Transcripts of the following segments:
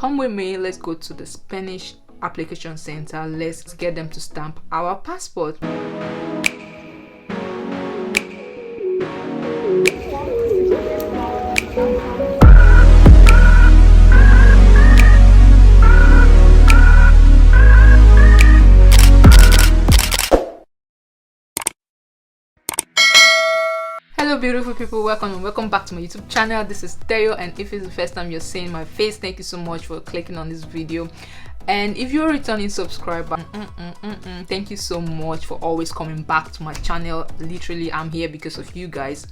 come with me, let's go to the Spanish application center. Let's get them to stamp our passport. Hello beautiful people, welcome back to my YouTube channel. This is Theo, and if it's the first time you're seeing my face, thank you so much for clicking on this video. And if you're a returning subscriber, thank you so much for always coming back to my channel. Literally, I'm here because of you guys.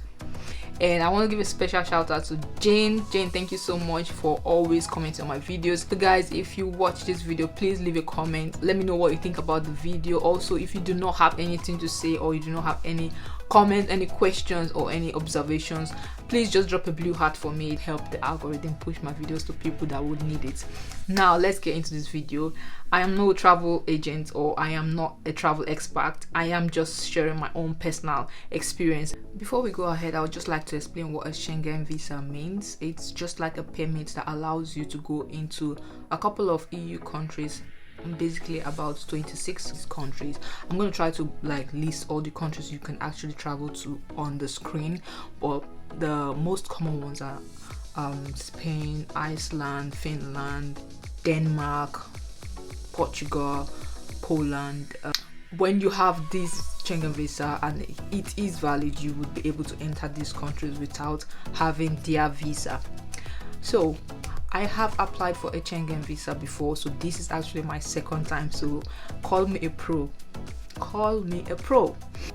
And I want to give a special shout out to Jane. Thank you so much for always commenting on my videos. So guys, if you watch this video, please leave a comment. Let me know what you think about the video. Also, if you do not have anything to say, or you do not have any comment, any questions or any observations, please just drop a blue heart for me. It helps the algorithm push my videos to people that would need it. Now let's get into this video. I am no travel agent, or I am not a travel expert. I am just sharing my own personal experience. Before we go ahead, I would just like to explain what a Schengen Visa means. It's just like a permit that allows you to go into a couple of EU countries, basically about 26 countries. I'm going to try to list all the countries you can actually travel to on the screen, but the most common ones are Spain, Iceland, Finland, Denmark, Portugal, Poland. When you have this Schengen Visa and it is valid, you would be able to enter these countries without having their visa. So I have applied for a Schengen Visa before, so this is actually my second time, so call me a pro.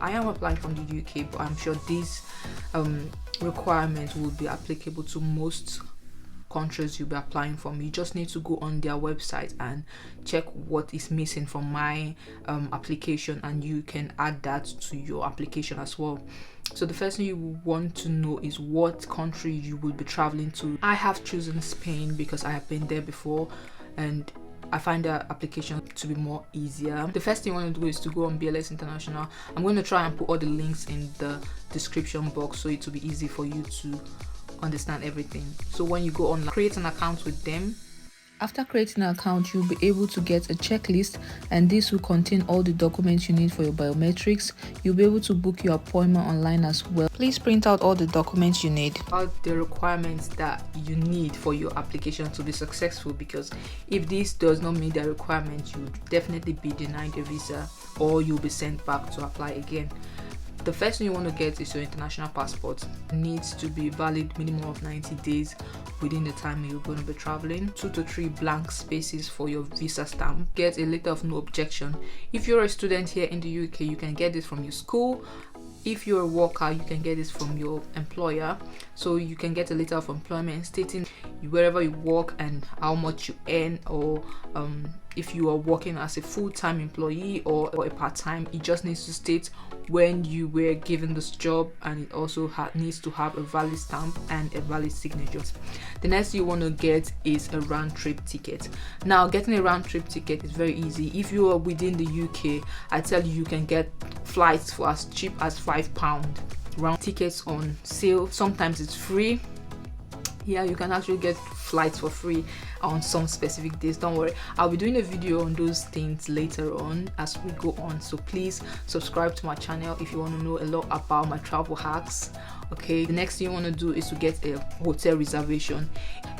I am applying from the UK, but I'm sure these requirements will be applicable to most countries you'll be applying from. You just need to go on their website and check what is missing from my application, and you can add that to your application as well. So the first thing you want to know is what country you will be traveling to. I have chosen Spain because I have been there before, and I find the application to be more easier. The first thing you want to do is to go on BLS International. I'm going to try and put all the links in the description box so it will be easy for you to understand everything. So when you go online, create an account with them. After creating an account, you'll be able to get a checklist, and this will contain all the documents you need for your biometrics. You'll be able to book your appointment online as well. Please print out all the documents you need. All the requirements that you need for your application to be successful, because if this does not meet the requirements, you would definitely be denied a visa, or you'll be sent back to apply again. The first thing you want to get is your international passport. It needs to be valid minimum of 90 days within the time you're going to be traveling. 2 to 3 blank spaces for your visa stamp. Get a letter of no objection. If you're a student here in the UK, you can get this from your school. If you're a worker, you can get this from your employer. So you can get a letter of employment stating wherever you work and how much you earn, or if you are working as a full-time employee or a part-time. It just needs to state when you were given this job, and it also needs to have a valid stamp and a valid signature. The next you want to get is a round-trip ticket. Now, getting a round-trip ticket is very easy. If you are within the UK, I tell you, you can get flights for as cheap as £5. Round tickets on sale. Sometimes it's free. Yeah, you can actually get flights for free on some specific days. Don't worry, I'll be doing a video on those things later on as we go on, so please subscribe to my channel if you want to know a lot about my travel hacks. Okay, the next thing you want to do is to get a hotel reservation.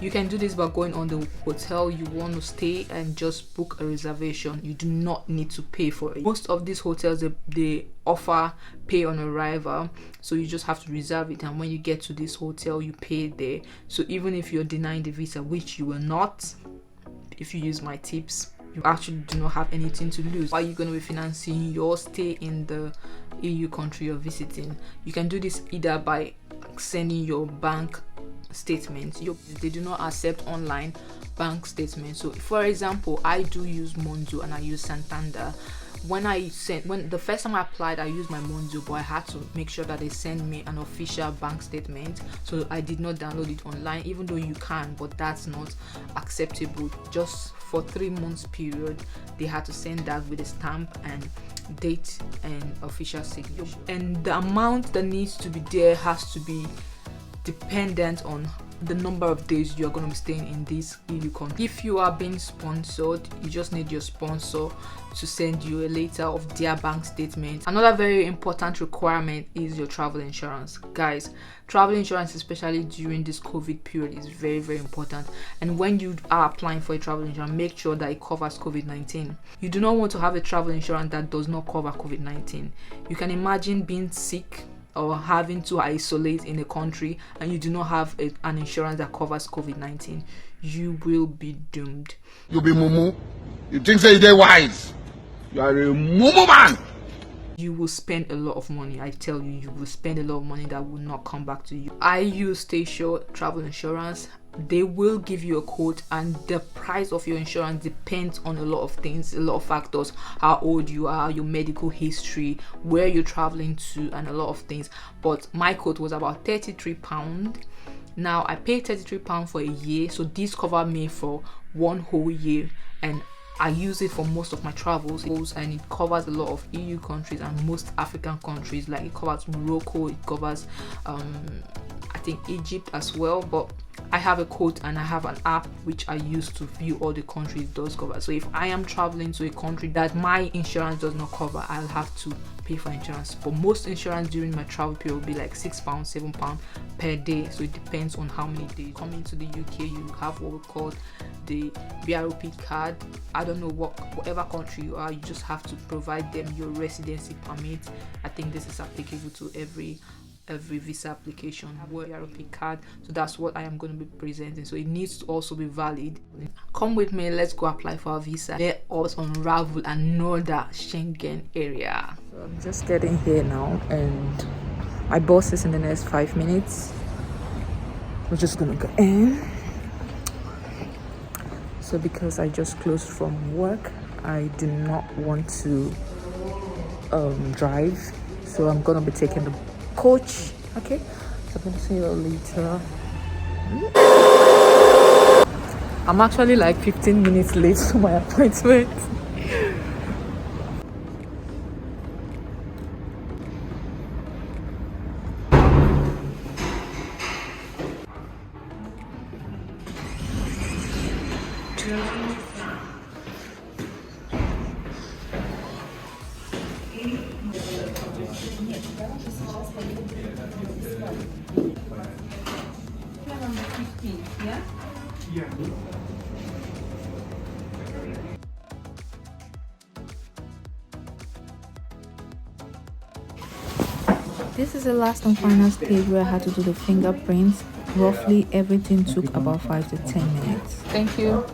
You can do this by going on the hotel you want to stay and just book a reservation. You do not need to pay for it. Most of these hotels, they offer pay on arrival, so you just have to reserve it, and when you get to this hotel, you pay there. So even if you're denying the visa, which you will not if you use my tips, you actually do not have anything to lose. Why are you going to be financing your stay in the EU country you're visiting? You can do this either by sending your bank statements. They do not accept online bank statements. So for example, I do use Monzo and I use Santander. When the first time I applied, I used my Monzo, but I had to make sure that they send me an official bank statement. So I did not download it online, even though you can, but that's not acceptable. Just for 3 months period, they had to send that with a stamp and date and official signature. And the amount that needs to be there has to be dependent on the number of days you are going to be staying in this EU country. If you are being sponsored, you just need your sponsor to send you a letter of their bank statement. Another very important requirement is your travel insurance. Guys, travel insurance, especially during this COVID period, is very, very important. And when you are applying for a travel insurance, make sure that it covers COVID-19. You do not want to have a travel insurance that does not cover COVID-19. You can imagine being sick or having to isolate in a country and you do not have an insurance that covers COVID-19. You will be doomed. You be mumu. You think say you're wise. You are a mumu man. You will spend a lot of money. I tell you, you will spend a lot of money that will not come back to you. I use Stay Sure travel insurance. They will give you a quote, and the price of your insurance depends on a lot of things, a lot of factors: how old you are, your medical history, where you're traveling to, and a lot of things. But my quote was about £33. Now I paid £33 for a year, so this covered me for 1 whole year, and I use it for most of my travels, and it covers a lot of EU countries and most African countries. Like it covers Morocco, it covers I think Egypt as well. But I have a quote and I have an app which I use to view all the countries it does cover. So if I am traveling to a country that my insurance does not cover, I'll have to pay for insurance. But most insurance during my travel period will be like £6, £7 per day. So it depends on how many days. Coming to the UK, you have what we call the BROP card. I don't know whatever country you are, you just have to provide them your residency permit. I think this is applicable to every visa application. BROP card, so that's what I am going to be presenting. So it needs to also be valid. Come with me, let's go apply for our visa. Let us unravel another Schengen area. So I'm just getting here now, and my boss is in the next 5 minutes. We're just gonna go in. So because I just closed from work, I do not want to drive, so I'm gonna be taking the coach. Okay, so I'm gonna see you later. I'm actually like 15 minutes late to my appointment. This is the last and final stage where I had to do the fingerprints. Roughly everything took about 5 to 10 minutes. Thank you.